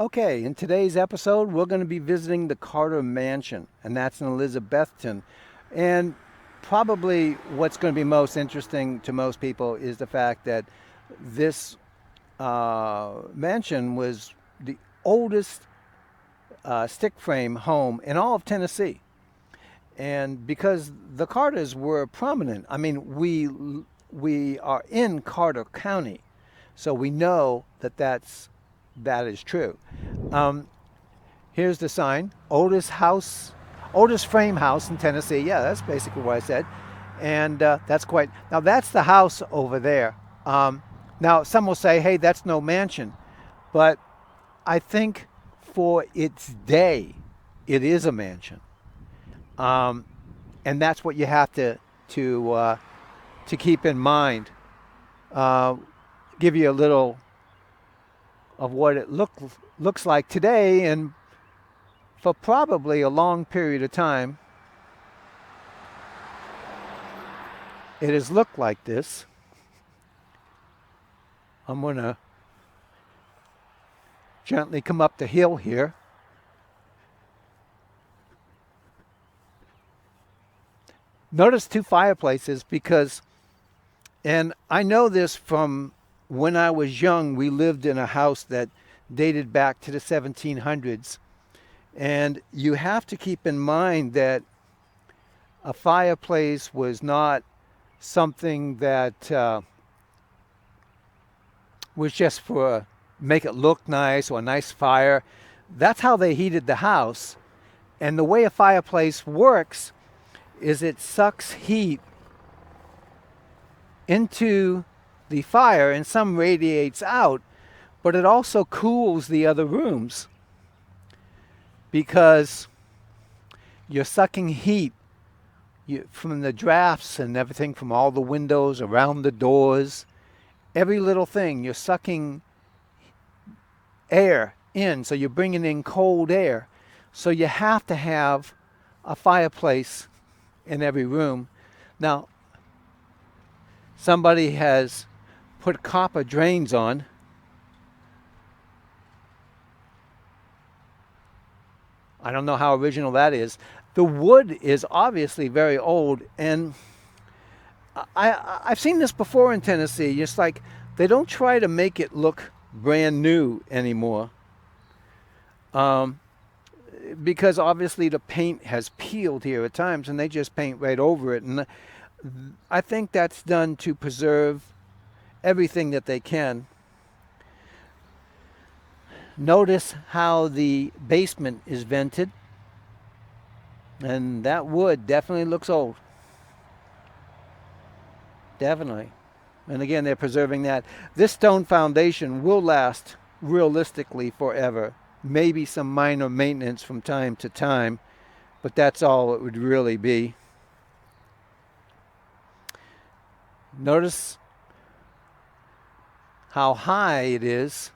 Okay, in today's episode, we're going to be visiting the Carter Mansion, and that's in Elizabethton. And probably what's going to be most interesting to most people is the fact that this mansion was the oldest stick frame home in all of Tennessee. And because the Carters were prominent, I mean, we are in Carter County, so we know that is true. Um, Here's the sign: oldest frame house in Tennessee. Yeah, that's basically what I said, and that's quite. Now that's the house over there. Um, Now some will say, "Hey, that's no mansion," but I think for its day, it is a mansion, um, and that's what you have to keep in mind. Uh, Give you a little of what it looks like today, and for probably a long period of time, it has looked like this. I'm going to gently come up the hill here. Notice two fireplaces because, and I know this from when I was young, we lived in a house that dated back to the 1700s. And you have to keep in mind that a fireplace was not something that was just for make it look nice or a nice fire. That's how they heated the house. And the way a fireplace works is it sucks heat into the fire and some radiates out, but it also cools the other rooms because you're sucking heat from the drafts and everything from all the windows, around the doors, every little thing. You're sucking air in, so you're bringing in cold air. So you have to have a fireplace in every room. Now, somebody has put copper drains on. I don't know how original that is. The wood is obviously very old, and I've seen this before in Tennessee. It's like they don't try to make it look brand new anymore, um, because obviously the paint has peeled here at times, and they just paint right over it. And I think that's done to preserve everything that they can. Notice how the basement is vented, and that wood definitely looks old. Definitely. And again, they're preserving that. This stone foundation will last realistically forever. Maybe some minor maintenance from time to time, but that's all it would really be. Notice how high it is.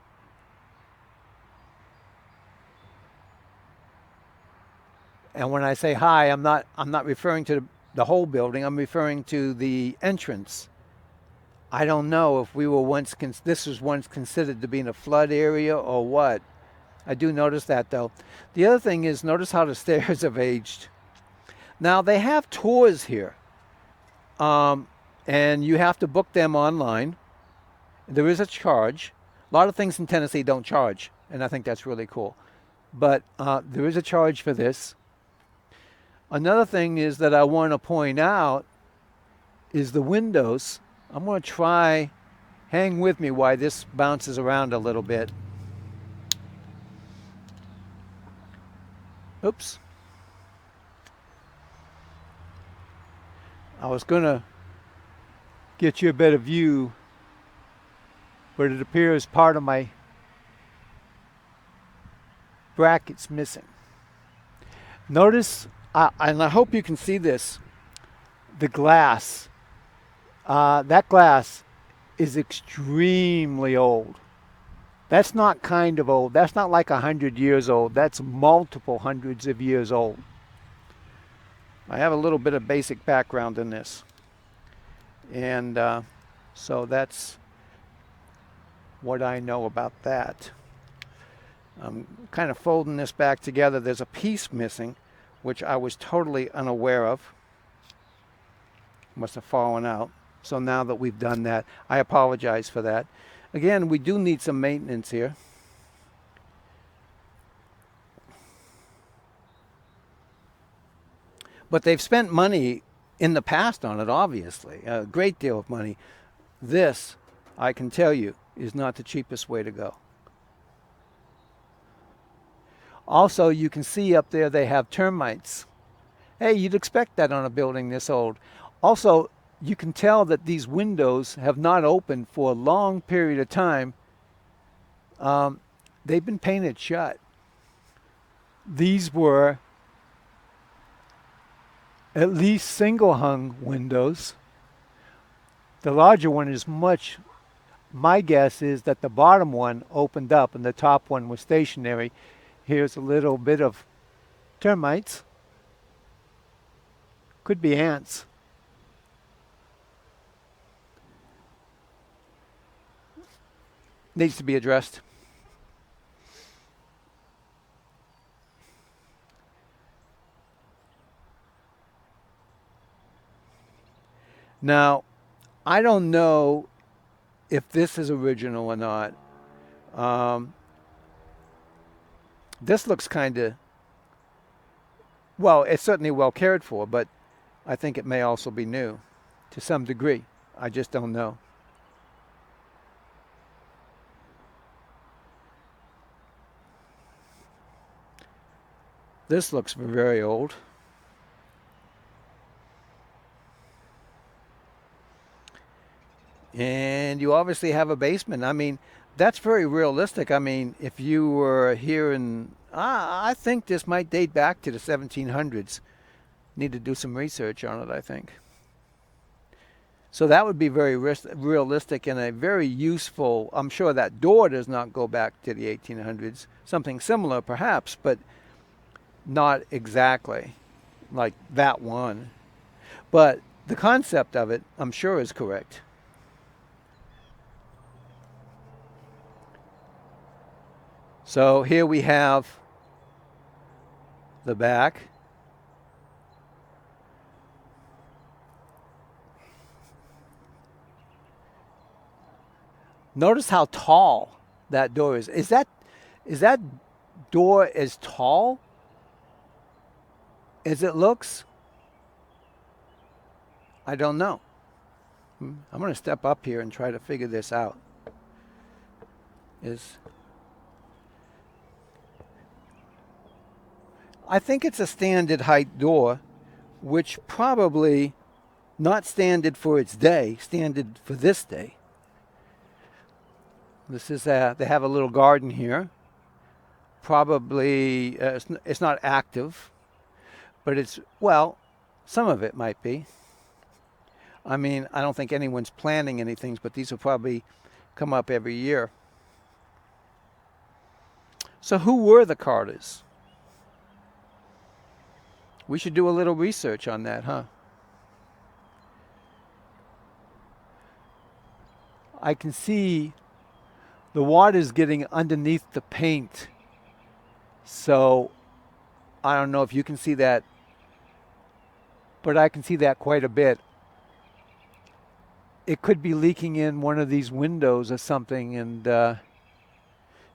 And when I say high, I'm not referring to the whole building. I'm referring to the entrance. I don't know if this was once considered to be in a flood area or what. I do notice that though. The other thing is, notice how the stairs have aged. Now they have tours here, and you have to book them online. There is a charge. A lot of things in Tennessee don't charge, and I think that's really cool. But there is a charge for this. Another thing is that I want to point out is the windows. I'm going to try, hang with me while this bounces around a little bit. Oops. I was going to get you a better view, but it appears part of my bracket's missing. Notice, and I hope you can see this, the glass. That glass is extremely old. That's not kind of old. That's not like 100 years old. That's multiple hundreds of years old. I have a little bit of basic background in this. And so that's what I know about that. I'm kind of folding this back together. There's a piece missing, which I was totally unaware of. Must have fallen out. So now that we've done that, I apologize for that. Again, we do need some maintenance here. But they've spent money in the past on it, obviously, a great deal of money. This, I can tell you, is not the cheapest way to go. Also, you can see up there they have termites. Hey, you'd expect that on a building this old. Also, you can tell that these windows have not opened for a long period of time. They've been painted shut. These were at least single hung windows. The larger one is much, my guess is that the bottom one opened up and the top one was stationary. Here's a little bit of termites. Could be ants. Needs to be addressed. Now, I don't know if this is original or not. This looks kind of, well, it's certainly well cared for, but I think it may also be new to some degree. I just don't know. This looks very old. And you obviously have a basement. I mean, that's very realistic. I mean, if you were here in, I think this might date back to the 1700s. Need to do some research on it, I think. So that would be very realistic and a very useful. I'm sure that door does not go back to the 1800s. Something similar, perhaps, but not exactly like that one. But the concept of it, I'm sure, is correct. So here we have the back. Notice how tall that door is. Is that door as tall as it looks? I don't know. I'm going to step up here and try to figure this out. I think it's a standard height door, which probably not standard for its day, standard for this day. This is they have a little garden here. Probably it's not active, but it's, well, some of it might be. I mean, I don't think anyone's planting anything, but these will probably come up every year. So who were the Carters? We should do a little research on that, huh? I can see the water's getting underneath the paint. So I don't know if you can see that, but I can see that quite a bit. It could be leaking in one of these windows or something and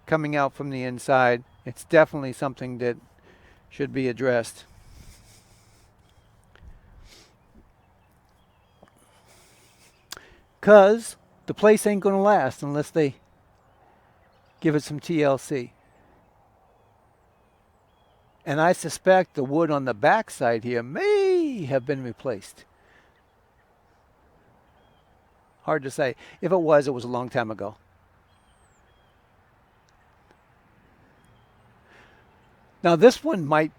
coming out from the inside. It's definitely something that should be addressed. Because the place ain't going to last unless they give it some TLC. And I suspect the wood on the back side here may have been replaced. Hard to say. If it was a long time ago. Now this one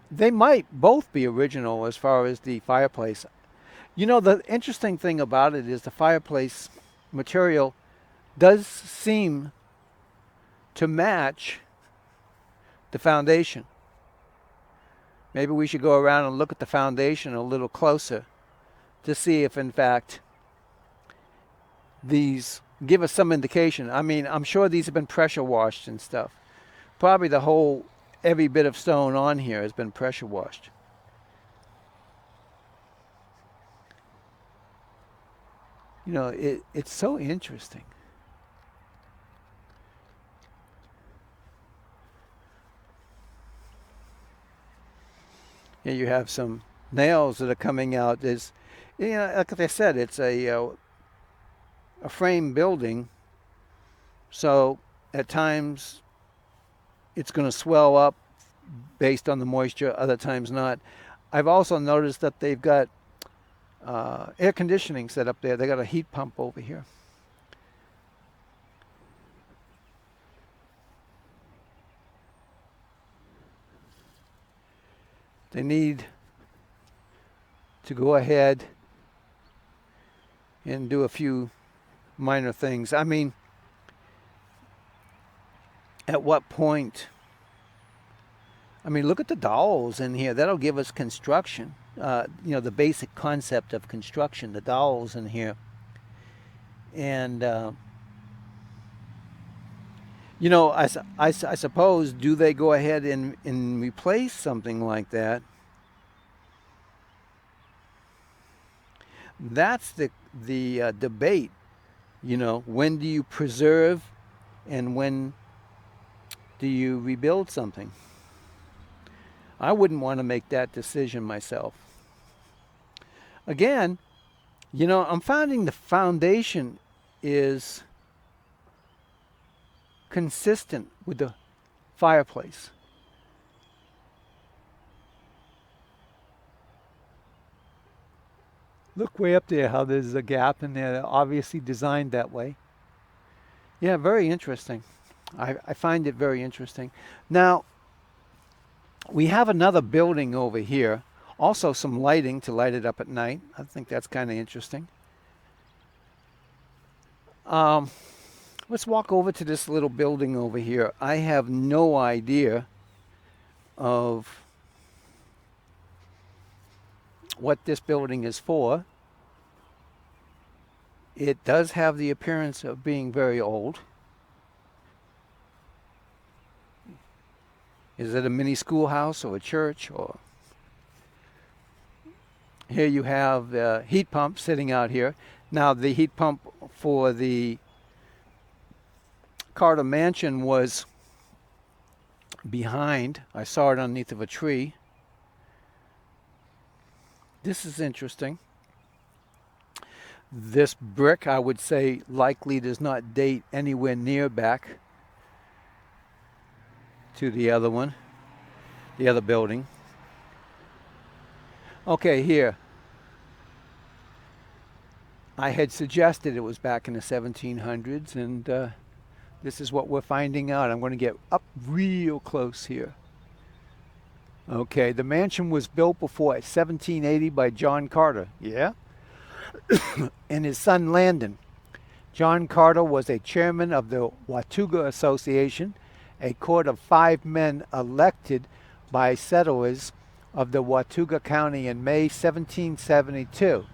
they might both be original as far as the fireplace. You know, the interesting thing about it is the fireplace material does seem to match the foundation. Maybe we should go around and look at the foundation a little closer to see if, in fact, these give us some indication. I mean, I'm sure these have been pressure washed and stuff, probably every bit of stone on here has been pressure washed. You know, it's so interesting. You have some nails that are coming out. There's, like I said, it's a frame building, so at times it's going to swell up based on the moisture, other times not. I've also noticed that they've got air conditioning set up there. They got a heat pump over here. They need to go ahead and do a few minor things. I mean, at what point? I mean, look at the dowels in here. That'll give us construction. The basic concept of construction, the dowels in here. And, I suppose, do they go ahead and replace something like that? That's the debate. When do you preserve and when do you rebuild something? I wouldn't want to make that decision myself. Again, I'm finding the foundation is consistent with the fireplace. Look way up there how there's a gap in there, obviously designed that way. Yeah, very interesting. I find it very interesting. Now, we have another building over here, also some lighting to light it up at night. I think that's kind of interesting. Let's walk over to this little building over here. I have no idea of what this building is for. It does have the appearance of being very old. Is it a mini schoolhouse or a church? Or here you have the heat pump sitting out here. Now the heat pump for the Carter Mansion was behind. I saw it underneath of a tree. This is interesting. This brick, I would say, likely does not date anywhere near back to the other one, the other building. Okay, here. I had suggested it was back in the 1700s, and this is what we're finding out. I'm going to get up real close here. Okay, the mansion was built before 1780 by John Carter. Yeah? And his son Landon. John Carter was a chairman of the Watauga Association, a court of 5 men elected by settlers of the Watauga County in May 1772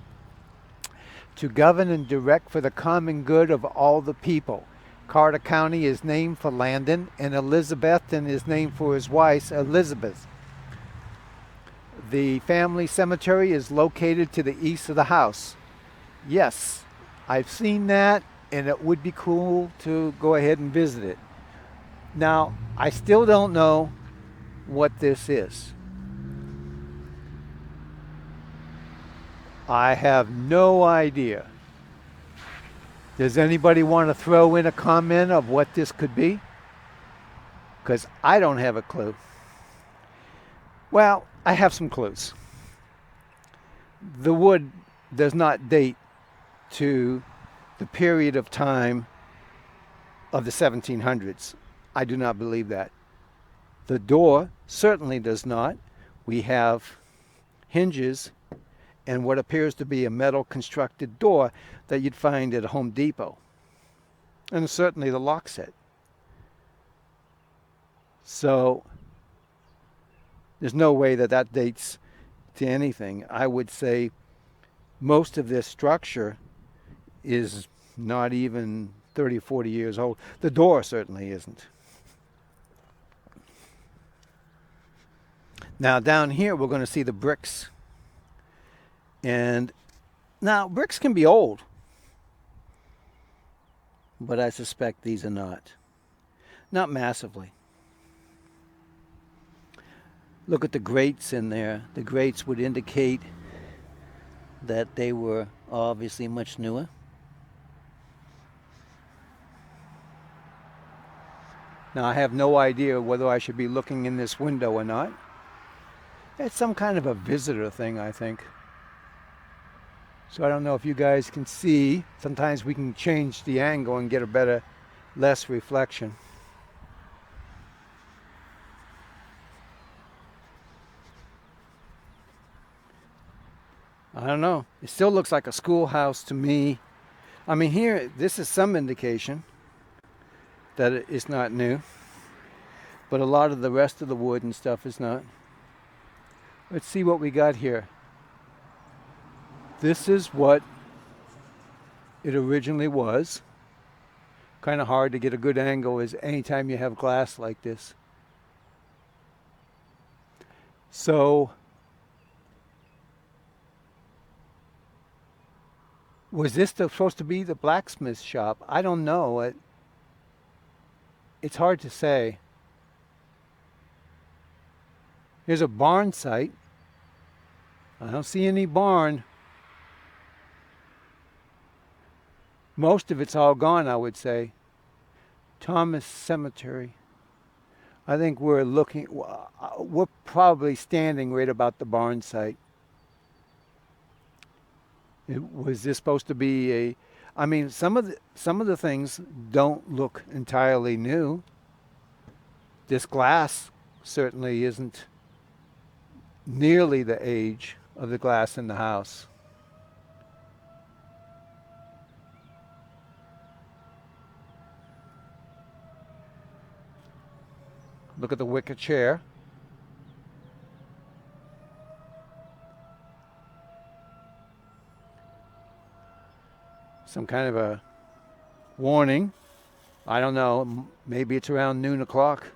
to govern and direct for the common good of all the people. Carter County is named for Landon, and Elizabethton is named for his wife, Elizabeth. The family cemetery is located to the east of the house. Yes, I've seen that, and it would be cool to go ahead and visit it. Now, I still don't know what this is. I have no idea. Does anybody want to throw in a comment of what this could be? Because I don't have a clue. Well, I have some clues. The wood does not date to the period of time of the 1700s. I do not believe that. The door certainly does not. We have hinges and what appears to be a metal constructed door that you'd find at a Home Depot. And certainly the lock set. So there's no way that that dates to anything. I would say most of this structure is not even 30 or 40 years old. The door certainly isn't. Now down here we're going to see the bricks. And now bricks can be old, but I suspect these are not. Not massively. Look at the grates in there. The grates would indicate that they were obviously much newer. Now I have no idea whether I should be looking in this window or not. It's some kind of a visitor thing, I think. So I don't know if you guys can see. Sometimes we can change the angle and get a better, less reflection. I don't know. It still looks like a schoolhouse to me. I mean, here, this is some indication that it's not new. But a lot of the rest of the wood and stuff is not. Let's see what we got here. This is what it originally was. Kind of hard to get a good angle is anytime you have glass like this. So was this supposed to be the blacksmith shop? I don't know. It's hard to say. Here's a barn site. I don't see any barn. Most of it's all gone, I would say. Thomas Cemetery. I think we're probably standing right about the barn site. Was this supposed to be I mean, some of the things don't look entirely new. This glass certainly isn't nearly the age of the glass in the house. Look at the wicker chair. Some kind of a warning. I don't know. Maybe it's around noon o'clock.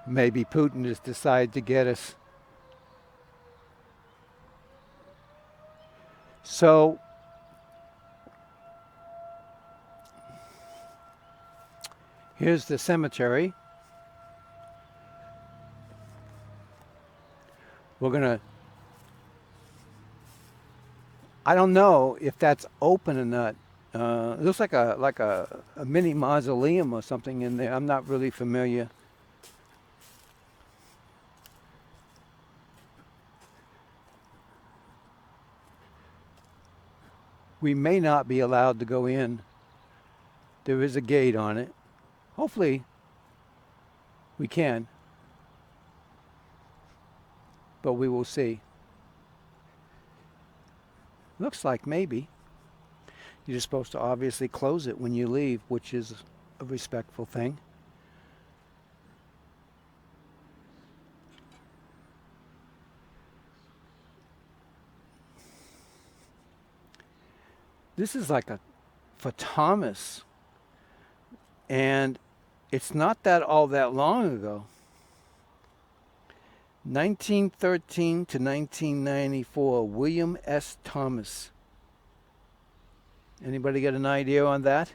Maybe Putin has decided to get us. So here's the cemetery. We're gonna, I don't know if that's open or not. It looks like a mini mausoleum or something in there. I'm not really familiar. We may not be allowed to go in. There is a gate on it. Hopefully we can. But we will see. Looks like maybe. You're just supposed to obviously close it when you leave, which is a respectful thing. This is like for Thomas. And it's not all that long ago. 1913 to 1994, William S. Thomas. Anybody get an idea on that?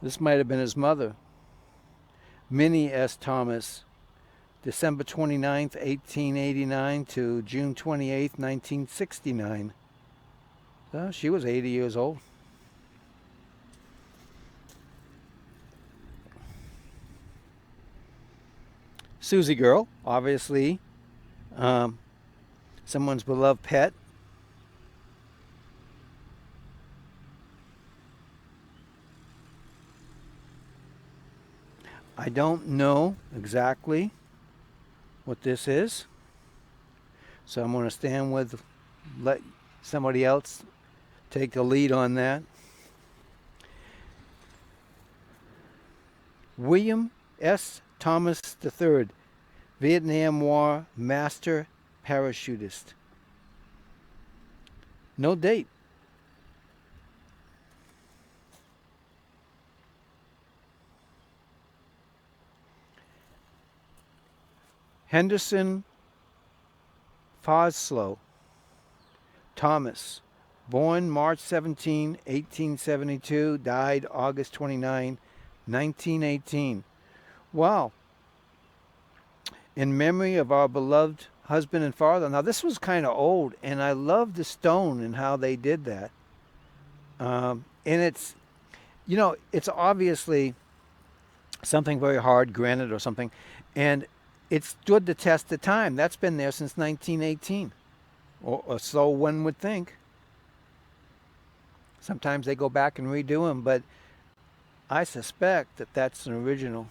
This might have been his mother. Minnie S. Thomas, December 29th, 1889 to June 28th, 1969. So she was 80 years old. Susie Girl, obviously, someone's beloved pet. I don't know exactly what this is, so I'm going to let somebody else take the lead on that. William S. Thomas III, Vietnam War master parachutist. No date. Henderson Foslow Thomas, born March 17, 1872, died August 29, 1918. Wow. In memory of our beloved husband and father. Now, this was kind of old, and I love the stone and how they did that. And it's obviously something very hard, granite or something, and it stood the test of time. That's been there since 1918, or so one would think. Sometimes they go back and redo them, but I suspect that that's an original.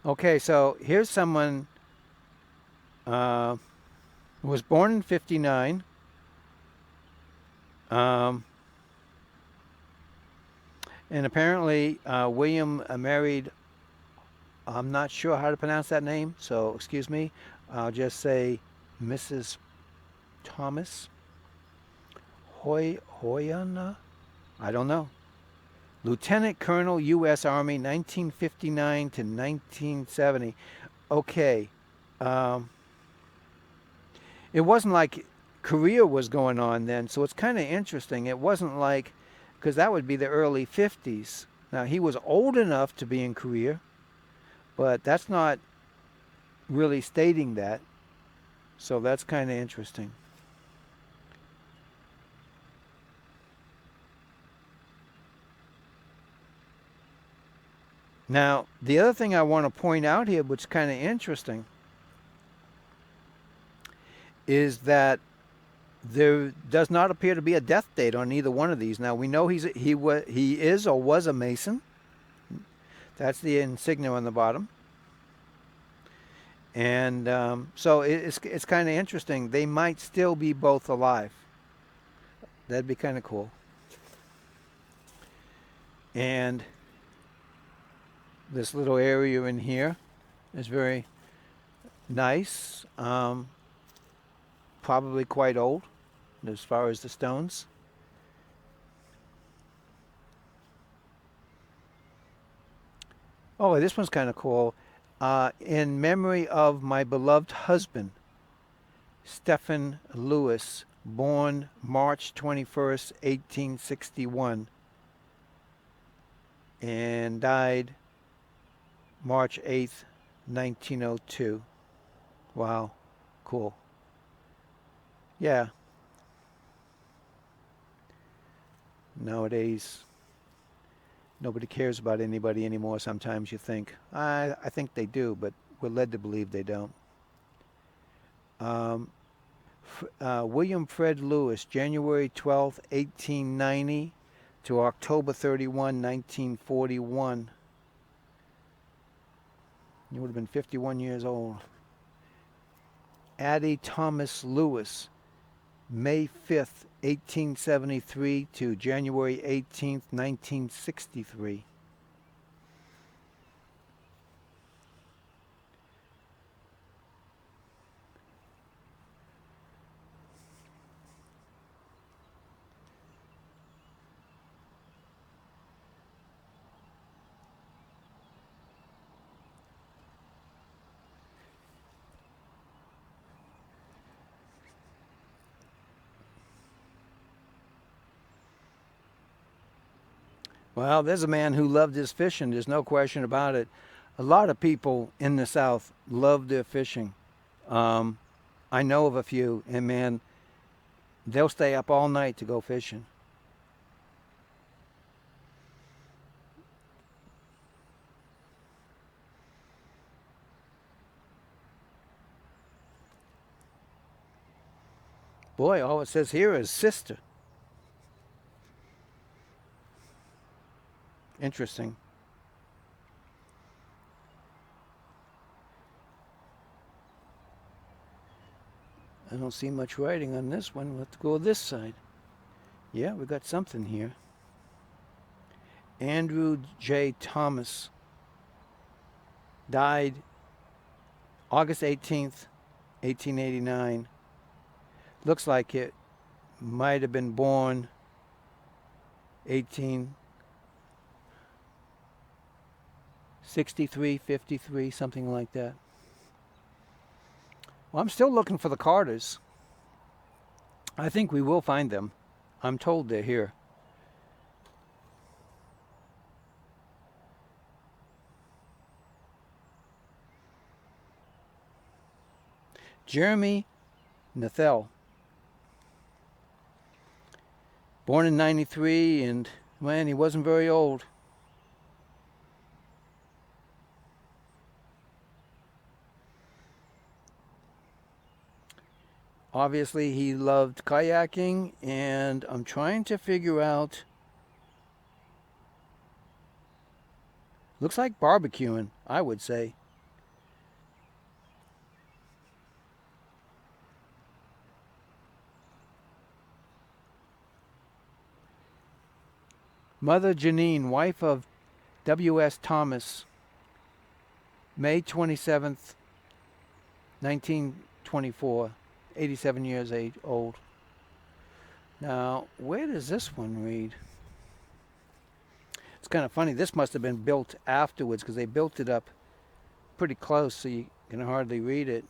Okay, so here's someone uh, who was born in 59. Um, and apparently, William married, I'm not sure how to pronounce that name, so excuse me. I'll just say Mrs. Thomas Hoyana? I don't know. Lieutenant Colonel, U.S. Army, 1959 to 1970. Okay. Um, it wasn't like Korea was going on then, so it's kind of interesting. It wasn't like, because that would be the early 50s. Now, he was old enough to be in Korea, but that's not really stating that. So that's kind of interesting. Now, the other thing I want to point out here, which is kind of interesting, is that there does not appear to be a death date on either one of these. Now we know he is or was a Mason. That's the insignia on the bottom, and so it's kind of interesting. They might still be both alive. That'd be kind of cool. And this little area in here is very nice. Probably quite old as far as the stones. Oh, this one's kind of cool. In memory of my beloved husband, Stephen Lewis, born March 21st, 1861, and died March 8th, 1902. Wow, cool. Yeah, nowadays nobody cares about anybody anymore. Sometimes you think. I think they do, but we're led to believe they don't. Um, William Fred Lewis, January 12th, 1890 to October 31, 1941. He would have been 51 years old. Addie Thomas Lewis, May 5th, 1873 to January 18th, 1963. Well, there's a man who loved his fishing. There's no question about it. A lot of people in the South love their fishing. Um, I know of a few, and man, they'll stay up all night to go fishing. Boy, all it says here is sister. Interesting. I don't see much writing on this one. Let's go this side. Yeah, we got something here. Andrew J. Thomas died August 18th, 1889. Looks like it might have been born 1863, 53, something like that. Well, I'm still looking for the Carters. I think we will find them. I'm told they're here. Jeremy Nathel, born in 93, and man, he wasn't very old. Obviously, he loved kayaking, and I'm trying to figure out. Looks like barbecuing, I would say. Mother Janine, wife of W.S. Thomas, May 27th, 1924, 87 years old. Now, where does this one read? It's kind of funny. This must have been built afterwards because they built it up pretty close so you can hardly read it.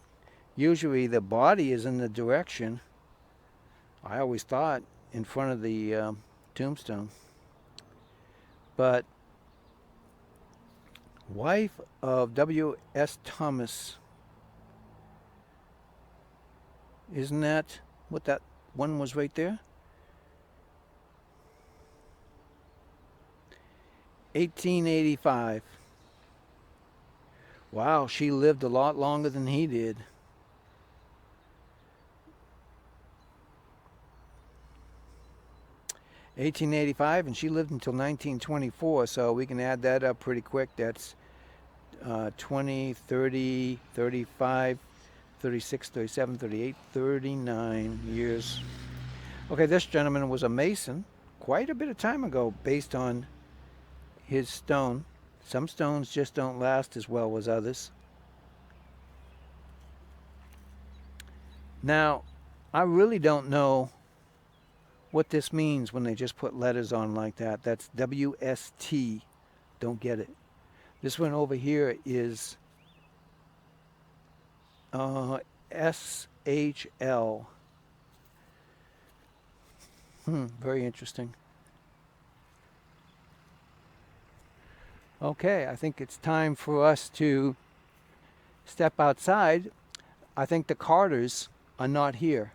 Usually the body is in the direction, I always thought, in front of the tombstone. But wife of W.S. Thomas, isn't that what that one was right there? 1885. Wow, she lived a lot longer than he did. (1885) and she lived until 1924, so we can add that up pretty quick. That's 20, 30, 35, 36, 37, 38, 39 years. Okay, this gentleman was a Mason quite a bit of time ago based on his stone. Some stones just don't last as well as others. Now, I really don't know what this means when they just put letters on like that. That's WST. Don't get it. This one over here is SHL. Very interesting. Okay, I think it's time for us to step outside. I think the Carters are not here.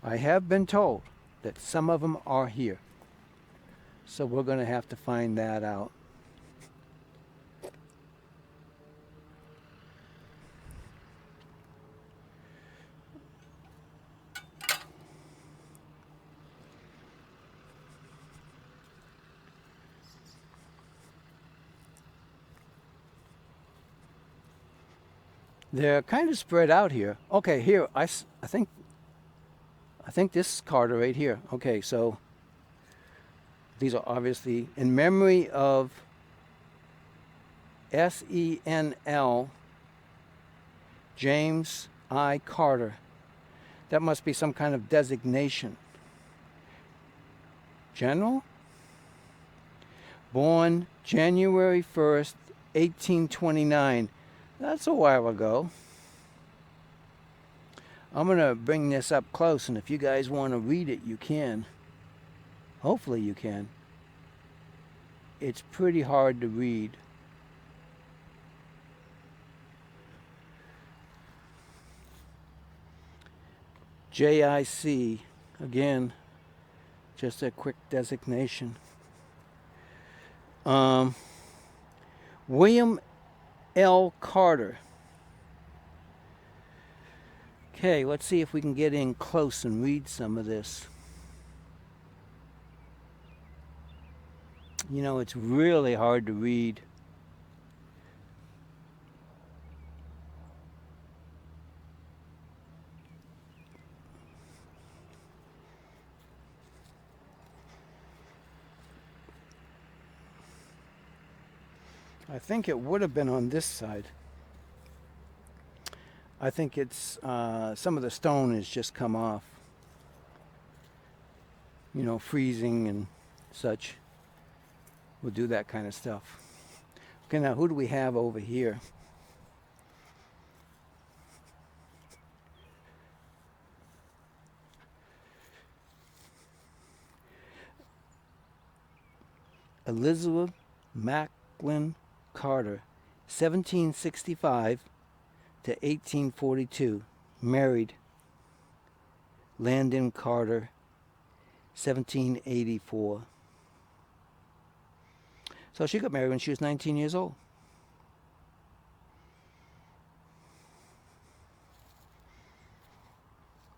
I have been told that some of them are here. So we're going to have to find that out. They're kind of spread out here. Okay, here I think this Carter right here. Okay, so these are obviously in memory of SENL James I. Carter. That must be some kind of designation. General? Born January 1st, 1829. That's a while ago. I'm going to bring this up close, and if you guys want to read it, you can. Hopefully you can. It's pretty hard to read. JIC, again, just a quick designation. William L. Carter. Okay, let's see if we can get in close and read some of this. You know, it's really hard to read. I think it would have been on this side. I think it's some of the stone has just come off. You know, freezing and such will do that kind of stuff. Okay, now who do we have over here? Elizabeth Macklin Carter, 1765 to 1842, married. Landon Carter, 1784. So she got married when she was 19 years old.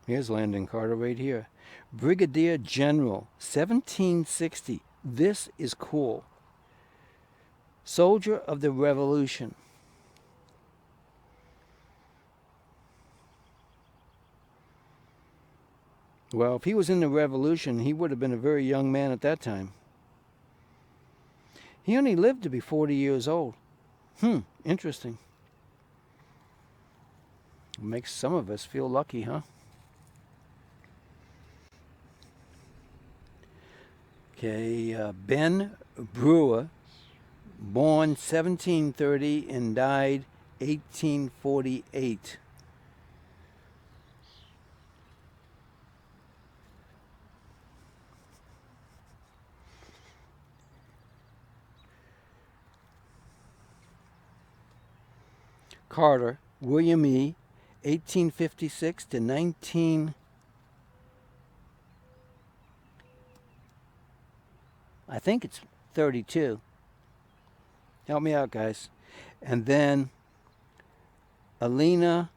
Here's Landon Carter right here. Brigadier General, 1760. This is cool. Soldier of the Revolution. Well, if he was in the Revolution, he would have been a very young man at that time. He only lived to be 40 years old. Interesting. Makes some of us feel lucky, huh? Okay, Ben Brewer, born 1730 and died 1848. Carter, William E., 1856 to 19... I think it's 32. Help me out, guys. And then Alina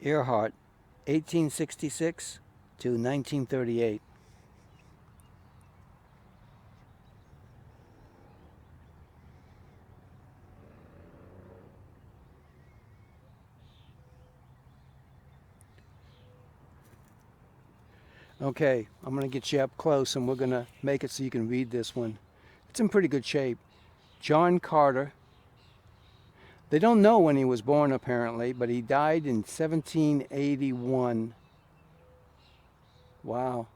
Earhart, 1866 to 1938. Okay, I'm going to get you up close and we're going to make it so you can read this one. It's in pretty good shape. John Carter. They don't know when he was born apparently, but he died in 1781. Wow.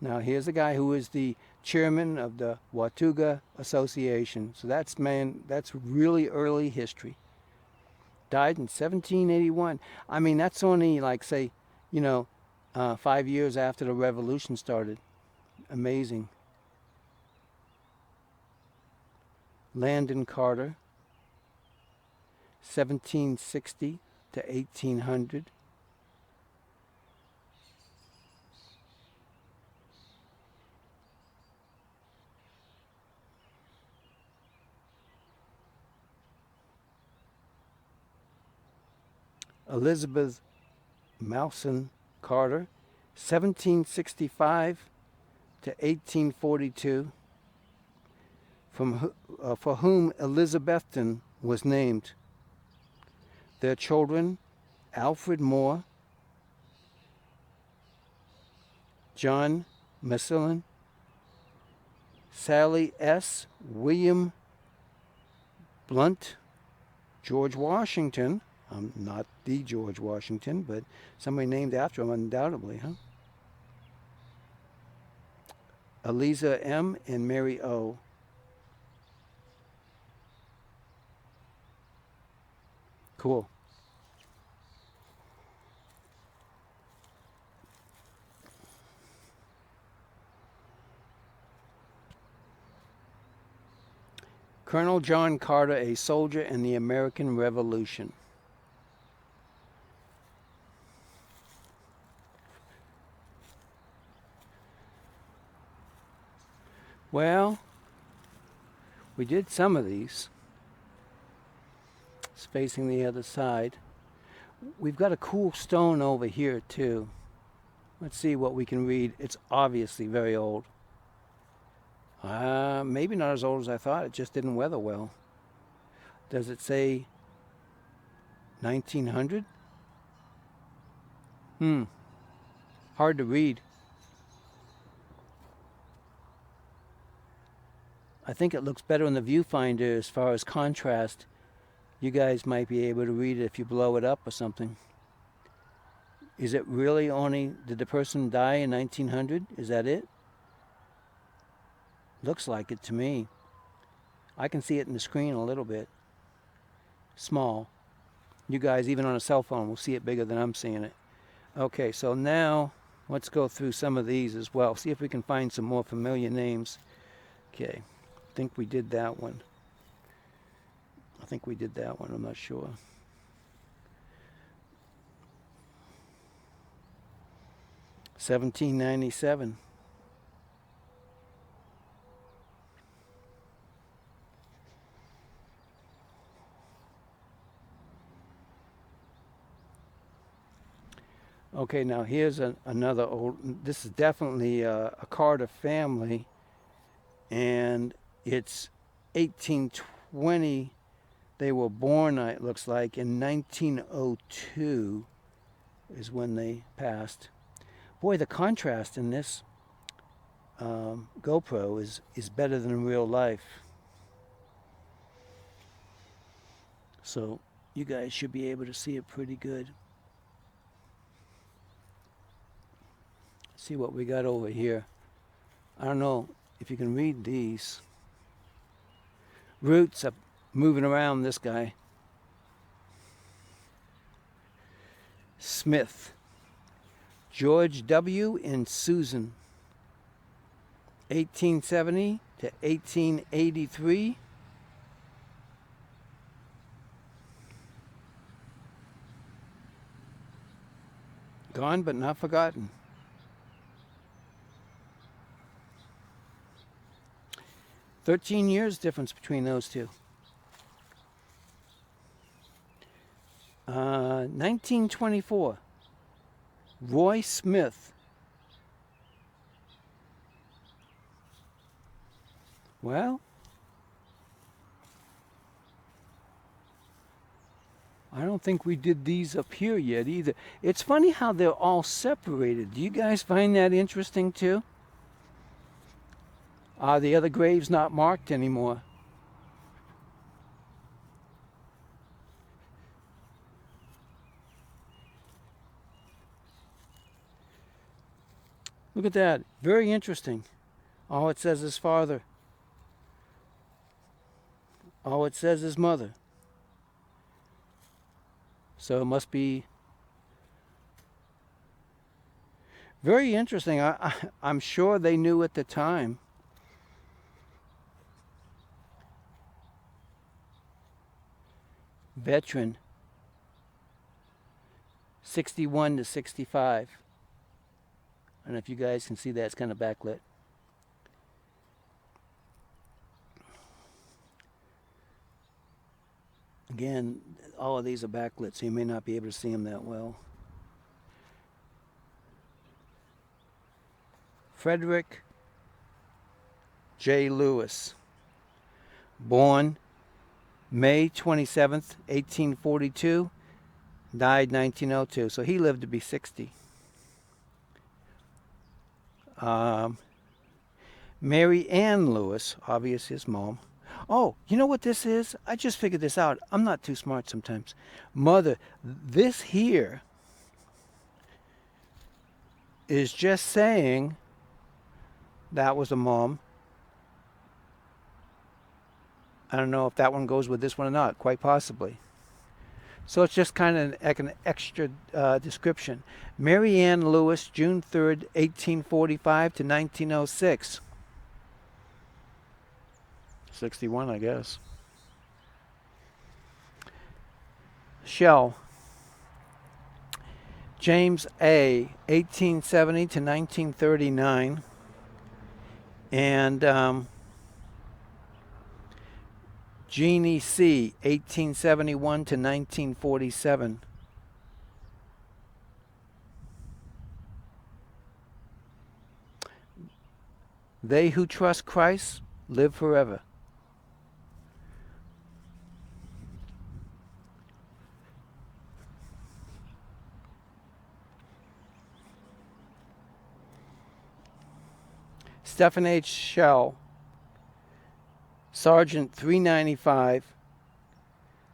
Now here's a guy who is the chairman of the Watauga Association. So that's really early history. Died in 1781. I mean, that's only like, say, 5 years after the revolution started. Amazing. Landon Carter, 1760 to 1800. Elizabeth Mawson Carter, 1765 to 1842, for whom Elizabethton was named. Their children, Alfred Moore, John Massillon, Sally S., William Blunt, George Washington, not the George Washington, but somebody named after him undoubtedly, huh? Eliza M. and Mary O. Cool. Colonel John Carter, a soldier in the American Revolution. Well, we did some of these. It's facing the other side. We've got a cool stone over here too. Let's see what we can read. It's obviously very old. Maybe not as old as I thought. It just didn't weather well. Does it say 1900? Hard to read. I think it looks better in the viewfinder as far as contrast. You guys might be able to read it if you blow it up or something. Is it really only, did the person die in 1900? Is that it? Looks like it to me. I can see it in the screen a little bit. Small. You guys, even on a cell phone, will see it bigger than I'm seeing it. Okay, so now let's go through some of these as well. See if we can find some more familiar names. Okay, I think we did that one. I'm not sure. $17.97. Okay, now here's another old, this is definitely a Carter family, and it's 1820. They were born, it looks like, in 1902 is when they passed. Boy, the contrast in this GoPro is better than in real life. So you guys should be able to see it pretty good. See what we got over here. I don't know if you can read these. Roots are moving around this guy. Smith. George W. and Susan. 1870 to 1883. Gone but not forgotten. 13 years difference between those two. 1924. Roy Smith. Well, I don't think we did these up here yet either. It's funny how they're all separated. Do you guys find that interesting too? Are the other graves not marked anymore? Look at that. Very interesting. All it says is father. All it says is mother. So it must be very interesting. I'm sure they knew at the time. Veteran. 61 to 65. I don't know if you guys can see that. It's kind of backlit. Again, all of these are backlit, so you may not be able to see them that well. Frederick J Lewis. Born May 27th, 1842. Died 1902. So he lived to be 60. Mary Ann Lewis, obvious his mom. Oh, you know what this is? I just figured this out. I'm not too smart sometimes. Mother, this here is just saying that was a mom. I don't know if that one goes with this one or not, quite possibly. So it's just kind of an extra description. Mary Ann Lewis, June 3rd, 1845 to 1906. 61, I guess. Shell. James A., 1870 to 1939. And Jeannie C., 1871 to 1947. They who trust Christ live forever. Stephen H. Shell, Sergeant 395,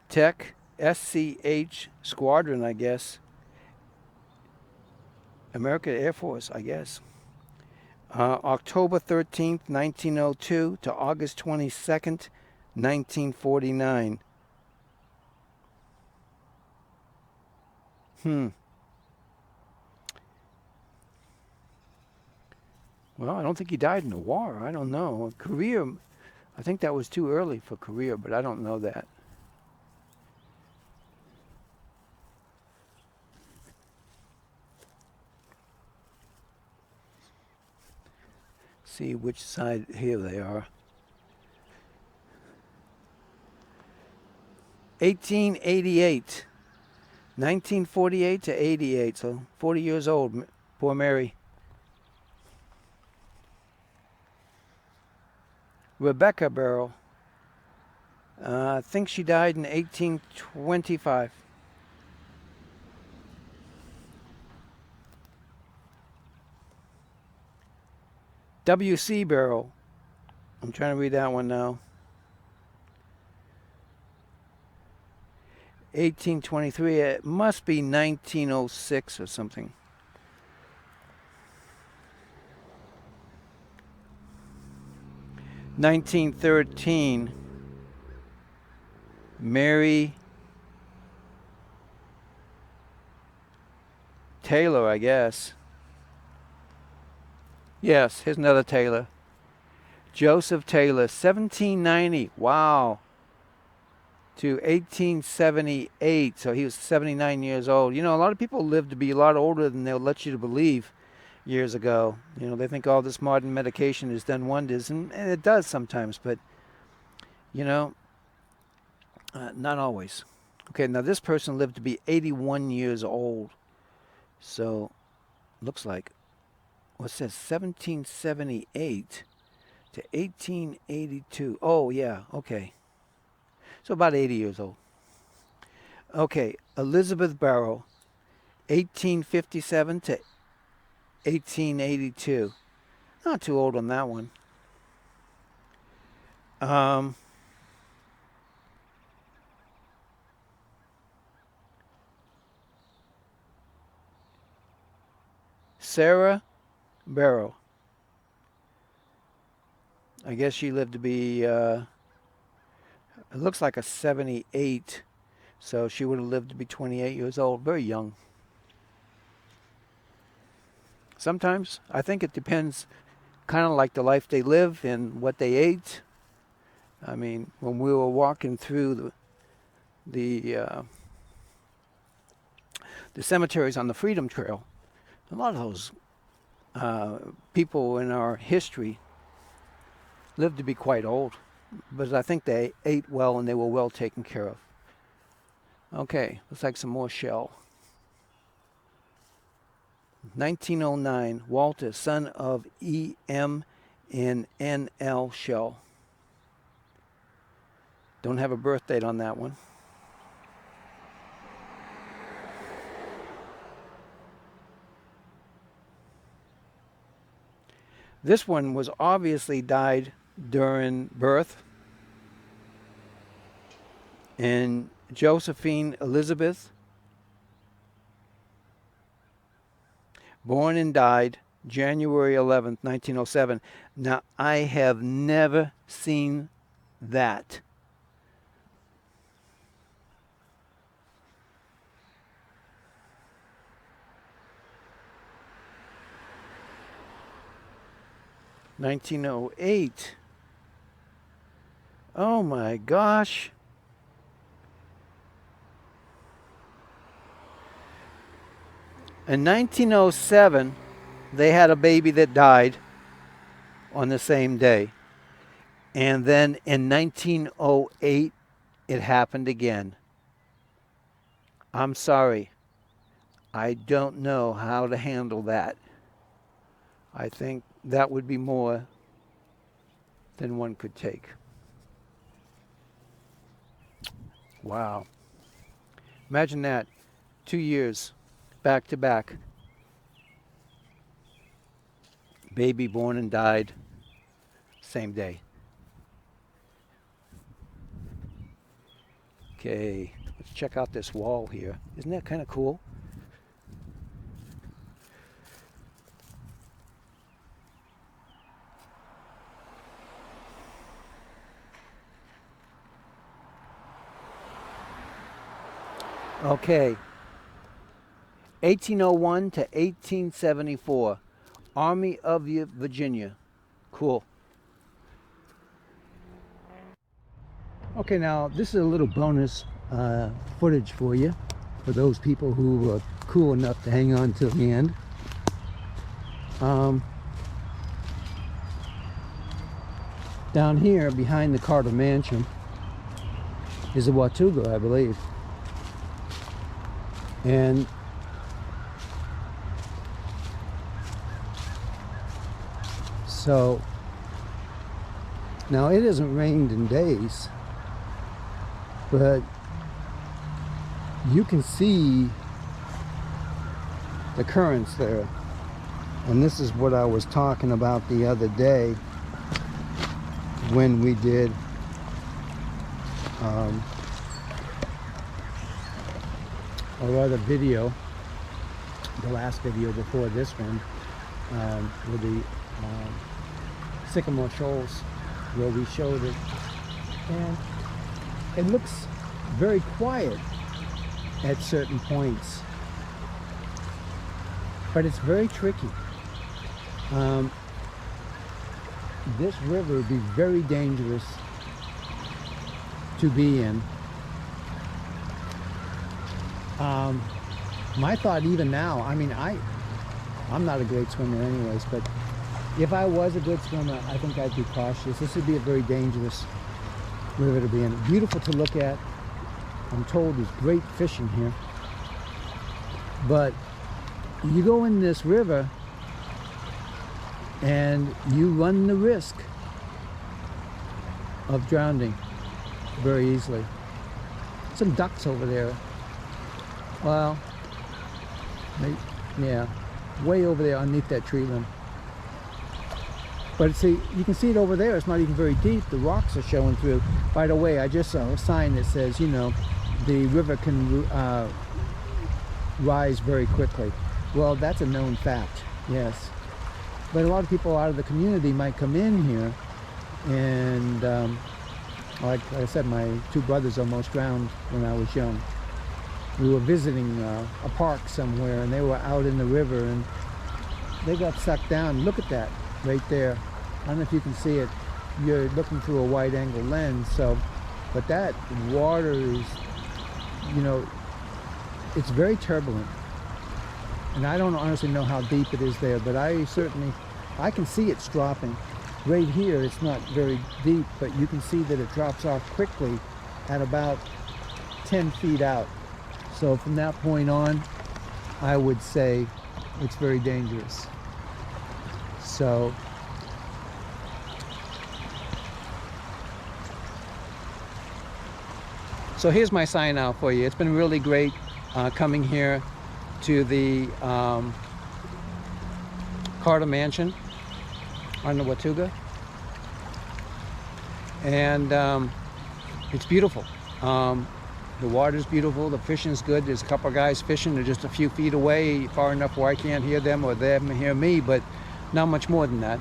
Tech, SCH Squadron, I guess. American Air Force, I guess. October 13th, 1902 to August 22nd, 1949. Well, I don't think he died in the war. I don't know. Korea, I think that was too early for Korea, but I don't know that. See which side. Here they are. 1888. 1948 to 88, so 40 years old. Poor Mary. Rebecca Barrow. I think she died in 1825. W.C. Barrow. I'm trying to read that one now. 1823. It must be 1906 or something. (1913) Mary Taylor, I guess. Yes, here's another Taylor. Joseph Taylor, 1790. Wow. To 1878. So he was 79 years old. You know, a lot of people live to be a lot older than they'll let you to believe years ago. You know, they think all this modern medication has done wonders, and it does sometimes, but, you know, not always. Okay, now this person lived to be 81 years old. So, looks like, what's this, 1778 to 1882. Oh, yeah, okay. So about 80 years old. Okay, Elizabeth Barrow, 1857 to 1882. Not too old on that one. Sarah Barrow. I guess she lived to be, it looks like a 78. So she would have lived to be 28 years old. Very young. Sometimes I think it depends, kind of like the life they live and what they ate. I mean, when we were walking through the cemeteries on the Freedom Trail, a lot of those people in our history lived to be quite old, but I think they ate well and they were well taken care of. Okay, looks like some more shell. 1909, Walter, son of E.M. and N.L. Shell. Don't have a birth date on that one. This one was obviously died during birth. And Josephine Elizabeth, born and died January 11th, 1907. Now, I have never seen that. (1908). Oh my gosh. In 1907, they had a baby that died on the same day. And then in 1908, it happened again. I'm sorry. I don't know how to handle that. I think that would be more than one could take. Wow. Imagine that. 2 years back to back. Baby born and died same day. Okay, let's check out this wall here. Isn't that kind of cool? Okay, 1801 to 1874, Army of Virginia. Cool. Okay, now this is a little bonus footage for you, for those people who are cool enough to hang on till the end. Down here behind the Carter Mansion is a Watauga, I believe. And so now it hasn't rained in days, but you can see the currents there. And this is what I was talking about the other day when we did our other video, the last video before this one, with the Sycamore Shoals, where we showed it. And it looks very quiet at certain points, but it's very tricky. This river would be very dangerous to be in. My thought even now, I mean, I'm not a great swimmer anyways, but if I was a good swimmer, I think I'd be cautious. This would be a very dangerous river to be in. Beautiful to look at. I'm told there's great fishing here. But you go in this river and you run the risk of drowning very easily. Some ducks over there. Well, yeah, way over there underneath that tree limb. But see, you can see it over there. It's not even very deep. The rocks are showing through. By the way, I just saw a sign that says, you know, the river can rise very quickly. Well, that's a known fact, yes. But a lot of people out of the community might come in here, and like I said, my two brothers almost drowned when I was young. We were visiting a park somewhere, and they were out in the river, and they got sucked down. Look at that right there. I don't know if you can see it. You're looking through a wide angle lens, so, but that water is, you know, it's very turbulent. And I don't honestly know how deep it is there, but I can see it's dropping. Right here, it's not very deep, but you can see that it drops off quickly at about 10 feet out. So from that point on, I would say it's very dangerous. So here's my sign out for you. It's been really great coming here to the Carter Mansion on the Watauga, and it's beautiful. The water's beautiful, the fishing's good. There's a couple of guys fishing. They're just a few feet away, far enough where I can't hear them or they can hear me, but not much more than that.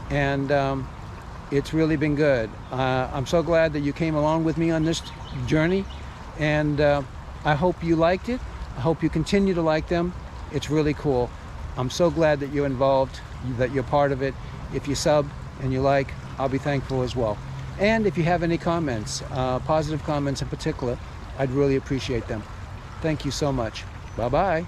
And it's really been good. I'm so glad that you came along with me on this journey, and I hope you liked it. I hope you continue to like them. It's really cool. I'm so glad that you're involved, that you're part of it. If you sub and you like, I'll be thankful as well. And if you have any comments, positive comments in particular, I'd really appreciate them. Thank you so much. Bye-bye.